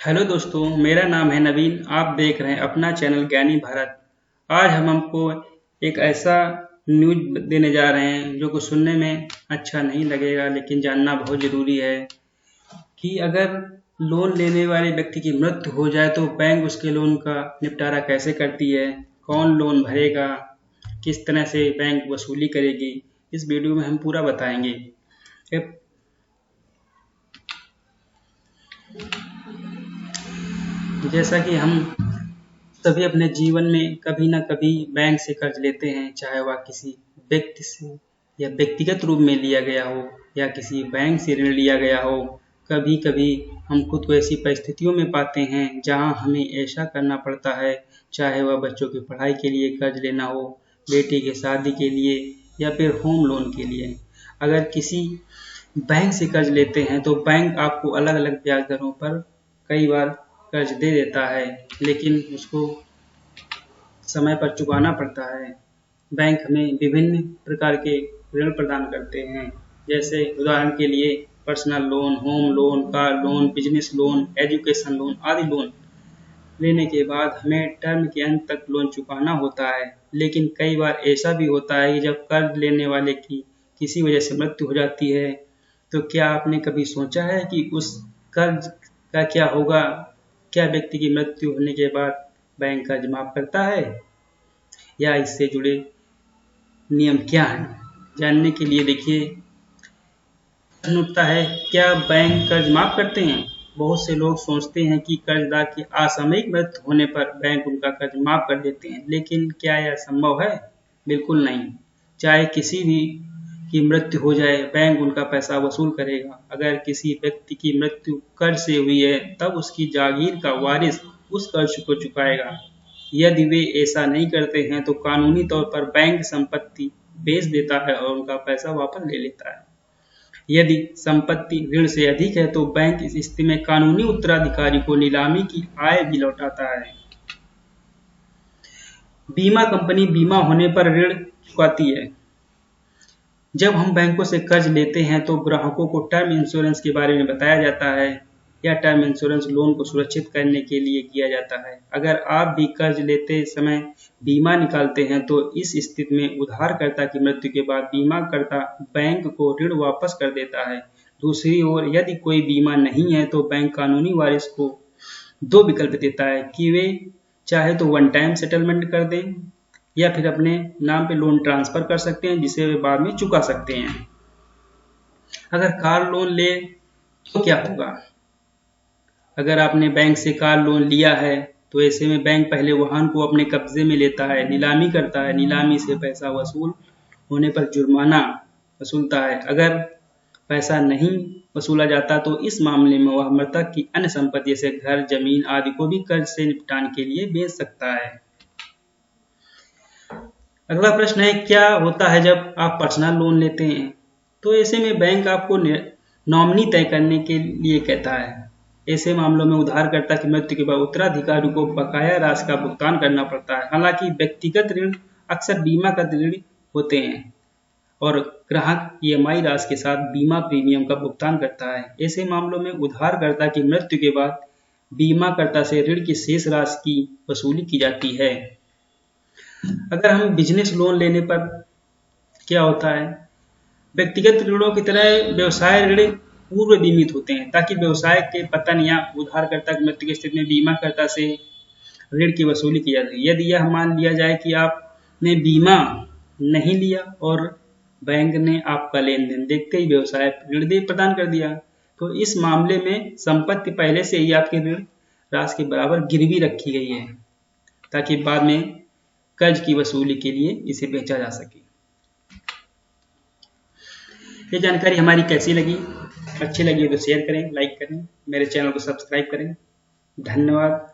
Hello दोस्तों, मेरा नाम है नवीन। आप देख रहे हैं अपना चैनल ज्ञानी भारत। आज हम हमको एक ऐसा न्यूज देने जा रहे हैं जो कुछ सुनने में अच्छा नहीं लगेगा, लेकिन जानना बहुत ज़रूरी है कि अगर लोन लेने वाले व्यक्ति की मृत्यु हो जाए तो बैंक उसके लोन का निपटारा कैसे करती है, कौन लोन भरेगा, किस तरह से बैंक वसूली करेगी। इस वीडियो में हम पूरा बताएंगे। जैसा कि हम सभी अपने जीवन में कभी ना कभी बैंक से कर्ज लेते हैं, चाहे वह किसी व्यक्ति से या व्यक्तिगत रूप में लिया गया हो या किसी बैंक से ऋण लिया गया हो। कभी कभी हम खुद को ऐसी परिस्थितियों में पाते हैं जहां हमें ऐसा करना पड़ता है, चाहे वह बच्चों की पढ़ाई के लिए कर्ज लेना हो, बेटी की शादी के लिए या फिर होम लोन के लिए। अगर किसी बैंक से कर्ज लेते हैं तो बैंक आपको अलग अलग ब्याज दरों पर कई बार कर्ज दे देता है, लेकिन उसको समय पर चुकाना पड़ता है। बैंक हमें विभिन्न प्रकार के ऋण प्रदान करते हैं, जैसे उदाहरण के लिए personal loan, home loan, car loan, business loan, education loan आदि लोन लेने के बाद हमें टर्म के अंत तक लोन चुकाना होता है। लेकिन कई बार ऐसा भी होता है कि जब कर्ज लेने वाले की किसी वजह से मृत्यु हो जाती है, तो क्या आपने कभी सोचा है कि उस कर्ज का क्या होगा? क्या व्यक्ति की मृत्यु होने के बाद बैंक कर्ज माफ करता है, या इससे जुड़े नियम क्या हैं? जानने के लिए देखिए, प्रश्न उठता है, क्या बैंक कर्ज माफ करते हैं? बहुत से लोग सोचते हैं कि कर्जदार की असामयिक मृत्यु होने पर बैंक उनका कर्ज माफ कर देते हैं, लेकिन क्या यह संभव है? बिल्कुल नहीं। चाहे किसी भी की मृत्यु हो जाए, बैंक उनका पैसा वसूल करेगा। अगर किसी व्यक्ति की मृत्यु कर्ज से हुई है, तब उसकी जागीर का वारिस उस कर्ज को चुकाएगा। यदि वे ऐसा नहीं करते हैं तो कानूनी तौर पर बैंक संपत्ति बेच देता है और उनका पैसा वापस ले लेता है। यदि संपत्ति ऋण से अधिक है तो बैंक इस स्थिति में कानूनी उत्तराधिकारी को नीलामी की आय भी लौटाता है। बीमा कंपनी बीमा होने पर ऋण चुकाती है। जब हम बैंकों से कर्ज लेते हैं तो ग्राहकों को टर्म इंश्योरेंस के बारे में बताया जाता है। यह टर्म इंश्योरेंस लोन को सुरक्षित करने के लिए किया जाता है। अगर आप भी कर्ज लेते समय बीमा निकालते हैं तो इस स्थिति में उधारकर्ता की मृत्यु के बाद बीमाकर्ता बैंक को ऋण वापस कर देता है। दूसरी ओर यदि कोई बीमा नहीं है तो बैंक कानूनी वारिस को दो विकल्प देता है कि वे चाहे तो वन टाइम सेटलमेंट कर दें या फिर अपने नाम पे लोन ट्रांसफर कर सकते हैं, जिसे वे बाद में चुका सकते हैं। अगर कार लोन ले तो क्या होगा? अगर आपने बैंक से कार लोन लिया है तो ऐसे में बैंक पहले वाहन को अपने कब्जे में लेता है, नीलामी करता है। नीलामी से पैसा वसूल होने पर जुर्माना वसूलता है। अगर पैसा नहीं वसूला जाता तो इस मामले में वह मृतक की अन्य संपत्ति जैसे घर, जमीन आदि को भी कर्ज से निपटान के लिए बेच सकता है। अगला प्रश्न है, क्या होता है जब आप पर्सनल लोन लेते हैं? तो ऐसे में बैंक आपको नॉमिनी तय करने के लिए कहता है। ऐसे मामलों में उधारकर्ता की मृत्यु के बाद उत्तराधिकारी को बकाया राशि का भुगतान करना पड़ता है। हालांकि व्यक्तिगत ऋण अक्सर बीमा का ऋण होते हैं और ग्राहक ईएमआई राशि के साथ बीमा प्रीमियम का भुगतान करता है। ऐसे मामलों में उधारकर्ता की मृत्यु के बाद बीमाकर्ता से ऋण की शेष राशि की वसूली की जाती है। अगर हम बिजनेस लोन लेने पर क्या होता है? व्यक्तिगत ऋणों की तरह व्यवसाय ऋण पूर्व बीमित होते हैं ताकि व्यवसाय के पतन या उधारकर्ता की मृत्यु की स्थिति में बीमाकर्ता से ऋण की वसूली की जाती है। यदि यह मान लिया जाए कि आपने बीमा नहीं लिया और बैंक ने आपका लेन देन देखते ही व्यवसाय ऋण दे प्रदान कर दिया, तो इस मामले में संपत्ति पहले से ही आपके ऋण राशि के बराबर गिरवी रखी गई है ताकि बाद में कर्ज की वसूली के लिए इसे बेचा जा सके। ये जानकारी हमारी कैसी लगी? अच्छी लगी तो शेयर करें, लाइक करें, मेरे चैनल को सब्सक्राइब करें। धन्यवाद।